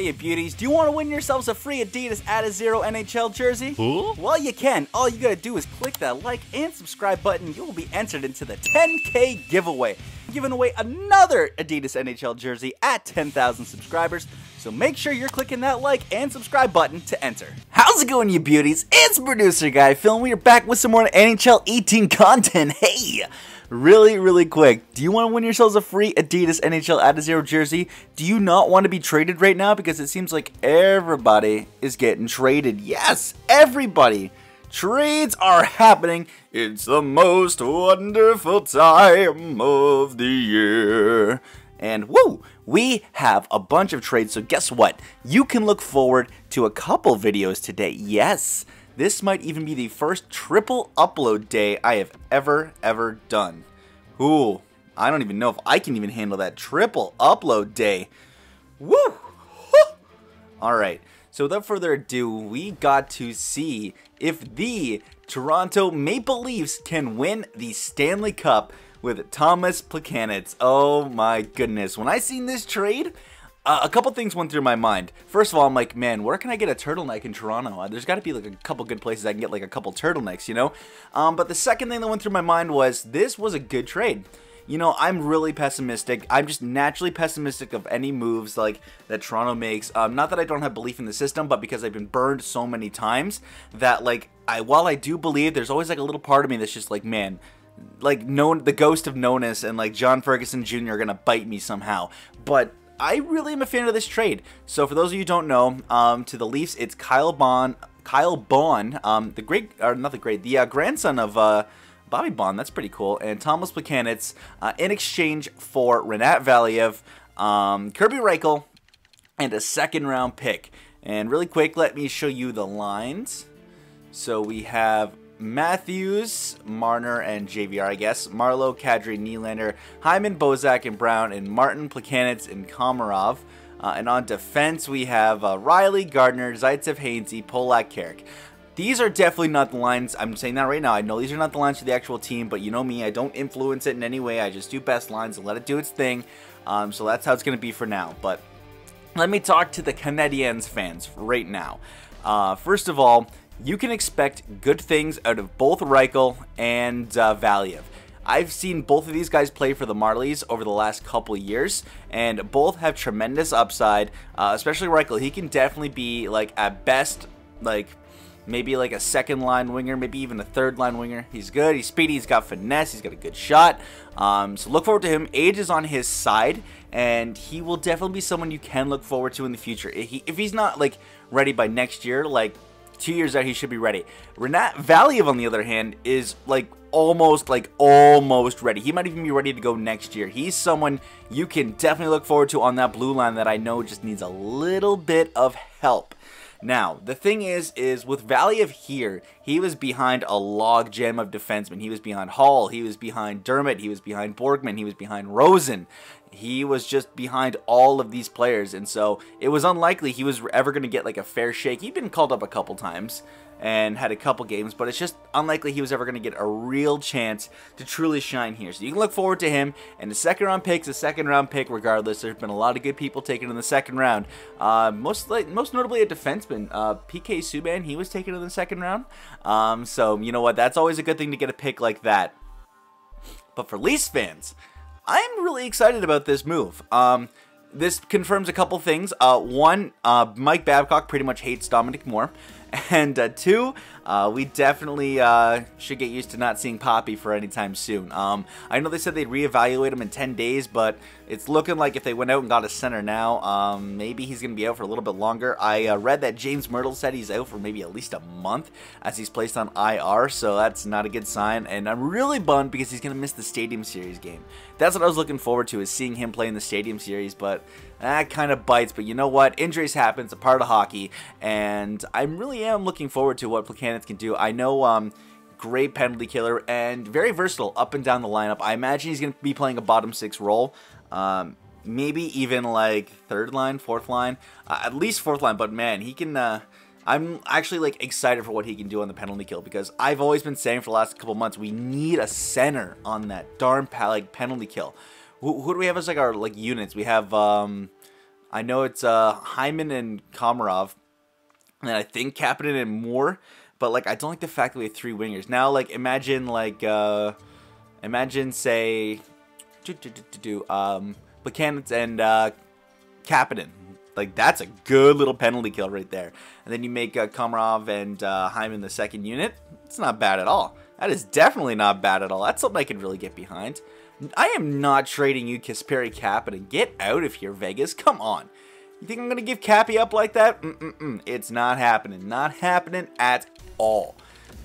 you beauties? Do you want to win yourselves a free Adidas @0 NHL jersey? Huh? Well, you can. All you gotta do is click that like and subscribe button. You will be entered into the 10K giveaway. I'm giving away another Adidas NHL jersey at 10,000 subscribers. So make sure you're clicking that like and subscribe button to enter. How's it going, you beauties? It's Producer Guy Film. We're back with some more NHL 18 content. Hey! Really quick, do you want to win yourselves a free Adidas NHL @0 jersey? Do you not want to be traded right now? Because it seems like everybody is getting traded. Yes, everybody! Trades are happening. It's the most wonderful time of the year. And woo! We have a bunch of trades, so guess what? You can look forward to a couple videos today. Yes! This might even be the first triple upload day I have ever done. Ooh, I don't even know if I can even handle that triple upload day. Woo! Alright, so without further ado, we got to see if the Toronto Maple Leafs can win the Stanley Cup with Tomas Plekanec. Oh my goodness. When I seen this trade, a couple things went through my mind. First of all, I'm like, man, where can I get a turtleneck in Toronto? There's got to be like a couple good places I can get like a couple turtlenecks, you know? But the second thing that went through my mind was this was a good trade. You know, I'm really pessimistic. I'm just naturally pessimistic of any moves like that Toronto makes. Not that I don't have belief in the system, but because I've been burned so many times that like while I do believe, there's always like a little part of me that's just like, man, like the ghost of Nonus and like John Ferguson Jr. are gonna bite me somehow. But I really am a fan of this trade. So for those of you who don't know, to the Leafs, it's Kyle Bond, the grandson of Bobby Bond. That's pretty cool. And Tomas Plekanec in exchange for Rinat Valiev, Kirby Reichel, and a second-round pick. And really quick, let me show you the lines. So we have Matthews, Marner, and JVR, I guess. Marlowe, Kadri, Nylander, Hyman, Bozak, and Brown, and Martin, Plekanec, and Komarov. And on defense, we have Riley, Gardner, Zaitsev, Hainsey, Polak, Carrick. These are definitely not the lines. I'm saying that right now. I know these are not the lines for the actual team, but you know me. I don't influence it in any way. I just do best lines and let it do its thing. So that's how it's going to be for now. But let me talk to the Canadiens fans right now. First of all, you can expect good things out of both Reichel and Valiev. I've seen both of these guys play for the Marlies over the last couple of years, and both have tremendous upside, especially Reichel. He can definitely be, like, at best, like, maybe like a second-line winger, maybe even a third-line winger. He's good, he's speedy, he's got finesse, he's got a good shot. So look forward to him. Age is on his side, and he will definitely be someone you can look forward to in the future. If he's not, like, ready by next year, like, 2 years out, he should be ready. Rinat Valiev, on the other hand, is almost ready. He might even be ready to go next year. He's someone you can definitely look forward to on that blue line that I know just needs a little bit of help. Now, the thing is with Valiev here, he was behind a logjam of defensemen. He was behind Hall, he was behind Dermott, he was behind Borgman, he was behind Rosen. He was just behind all of these players, and so it was unlikely he was ever going to get like a fair shake. He'd been called up a couple times and had a couple games, but it's just unlikely he was ever going to get a real chance to truly shine here. So you can look forward to him, and the second-round pick's a second-round pick regardless. There's been a lot of good people taken in the second round. Most notably a defenseman, PK Subban, he was taken in the second round. So you know what? That's always a good thing to get a pick like that. But for Leafs fans, I'm really excited about this move. This confirms a couple things. One, Mike Babcock pretty much hates Dominic Moore. And two, we definitely should get used to not seeing Poppy for any time soon. I know they said they'd reevaluate him in 10 days, but it's looking like if they went out and got a center now, maybe he's going to be out for a little bit longer. I read that James Myrtle said he's out for maybe at least a month as he's placed on IR, so that's not a good sign. And I'm really bummed because he's going to miss the Stadium Series game. That's what I was looking forward to, is seeing him play in the Stadium Series, but that kind of bites. But you know what? Injuries happen. It's a part of hockey, and I really am looking forward to what Plekanec can do. I know great penalty killer and very versatile up and down the lineup. I imagine he's going to be playing a bottom six role. Maybe even like third line, fourth line, at least fourth line. But man, he can. I'm actually like excited for what he can do on the penalty kill, because I've always been saying for the last couple months we need a center on that darn penalty kill. Who do we have as like our units? We have I know it's Hyman and Komarov, and I think Kapanen and Moore. But like, I don't like the fact that we have 3 wingers now. Like, imagine like say, Plekanec and Kapanen. Like, that's a good little penalty kill right there. And then you make Komarov and Hyman the second unit. It's not bad at all. That is definitely not bad at all. That's something I can really get behind. I am not trading you Kasperi Kapanen. Get out of here, Vegas. Come on. You think I'm going to give Cappy up like that? It's not happening. Not happening at all.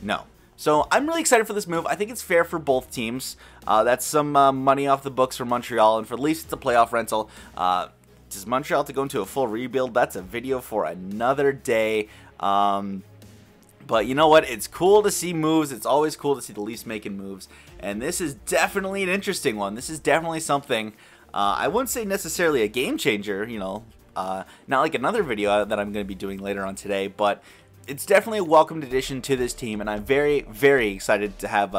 No. So I'm really excited for this move. I think it's fair for both teams. That's some money off the books for Montreal, and for at least it's a playoff rental. Does Montreal to go into a full rebuild? That's a video for another day. But you know what? It's cool to see moves. It's always cool to see the Leafs making moves. And this is definitely an interesting one. This is definitely something, I wouldn't say necessarily a game changer, you know, not like another video that I'm going to be doing later on today, but it's definitely a welcomed addition to this team, and I'm very, very excited to have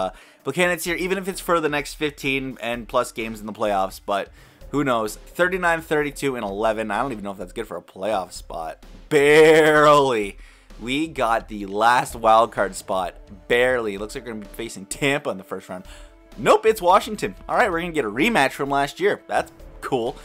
Plekanec here, even if it's for the next 15 and plus games in the playoffs, but who knows? 39, 32, and 11. I don't even know if that's good for a playoff spot. Barely. We got the last wildcard spot. Barely. Looks like we're going to be facing Tampa in the first round. Nope, it's Washington. All right, we're going to get a rematch from last year. That's cool.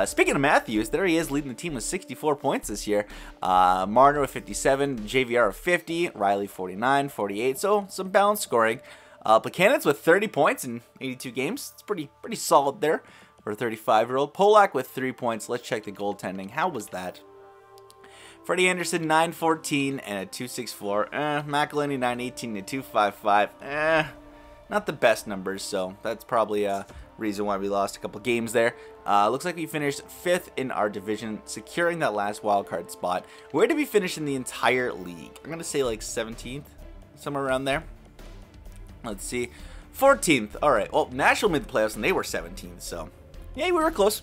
Speaking of Matthews, there he is leading the team with 64 points this year. Marner with 57, JVR with 50, Riley 49, 48. So some balanced scoring. Plekanec with 30 points in 82 games. It's pretty solid there for a 35-year-old. Polak with 3 points. Let's check the goaltending. How was that? Freddie Anderson 914 and a 264. McElhinney 918 and a 255. Not the best numbers, so that's probably a reason why we lost a couple games there. Looks like we finished 5th in our division, securing that last wildcard spot. Where did we finish in the entire league? I'm going to say like 17th, somewhere around there. Let's see. 14th. All right. Well, Nashville made the playoffs, and they were 17th, so yeah, we were close.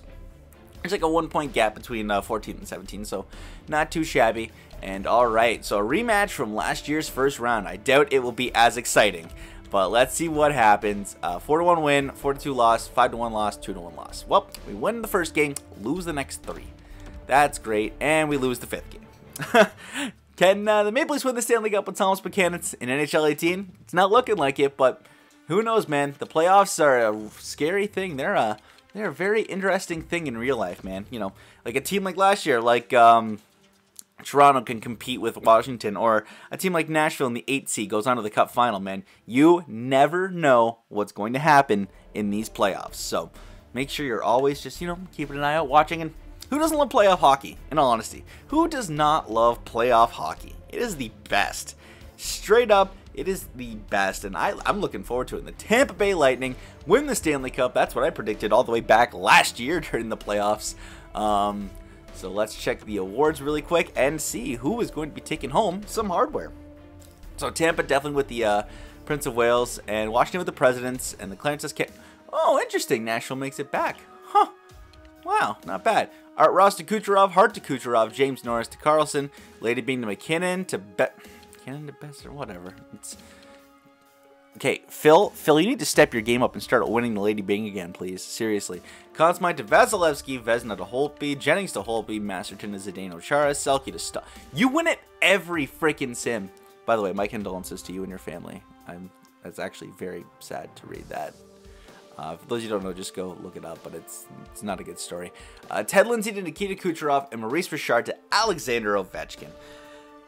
There's like a 1-point gap between 14 and 17, so not too shabby. And all right, so a rematch from last year's first round. I doubt it will be as exciting, but let's see what happens. 4-1 win, 4-2 loss, 5-1 loss, 2-1 loss. Well, we win the first game, lose the next 3. That's great, and we lose the 5th game. Can the Maple Leafs win the Stanley Cup with Tomas Plekanec in NHL 18? It's not looking like it, but who knows, man? The playoffs are a scary thing. They're a very interesting thing in real life, man. You know, like a team like last year, like Toronto can compete with Washington, or a team like Nashville in the 8th seed goes on to the Cup final, man. You never know what's going to happen in these playoffs. So make sure you're always just, you know, keeping an eye out, watching. And who doesn't love playoff hockey, in all honesty? Who does not love playoff hockey? It is the best. Straight up, it is the best, and I'm looking forward to it. And the Tampa Bay Lightning win the Stanley Cup. That's what I predicted all the way back last year during the playoffs. So let's check the awards really quick and see who is going to be taking home some hardware. So Tampa definitely with the Prince of Wales, and Washington with the Presidents, and the Clarence's Oh, interesting. Nashville makes it back. Huh. Wow, not bad. Art Ross to Kucherov, Hart to Kucherov, James Norris to Carlson, Lady Bean to McKinnon to McKinnon to Best or whatever. Okay, Phil, you need to step your game up and start winning the Lady Bing again, please. Seriously. Conn Smythe to Vasilevsky, Vezina to Holtby, Jennings to Holtby, Masterton to Zdeno Chara, Selke to Stuff. You win it every freaking sim. By the way, my condolences to you and your family. That's actually very sad to read that. For those you don't know, just go look it up, but it's not a good story. Ted Lindsay to Nikita Kucherov, and Maurice Richard to Alexander Ovechkin.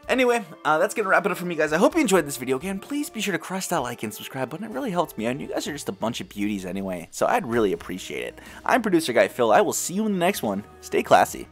Anyway, that's going to wrap it up from you guys. I hope you enjoyed this video. Again, please be sure to crush that like and subscribe button. It really helps me out, and you guys are just a bunch of beauties anyway, so I'd really appreciate it. I'm producer guy Phil. I will see you in the next one. Stay classy.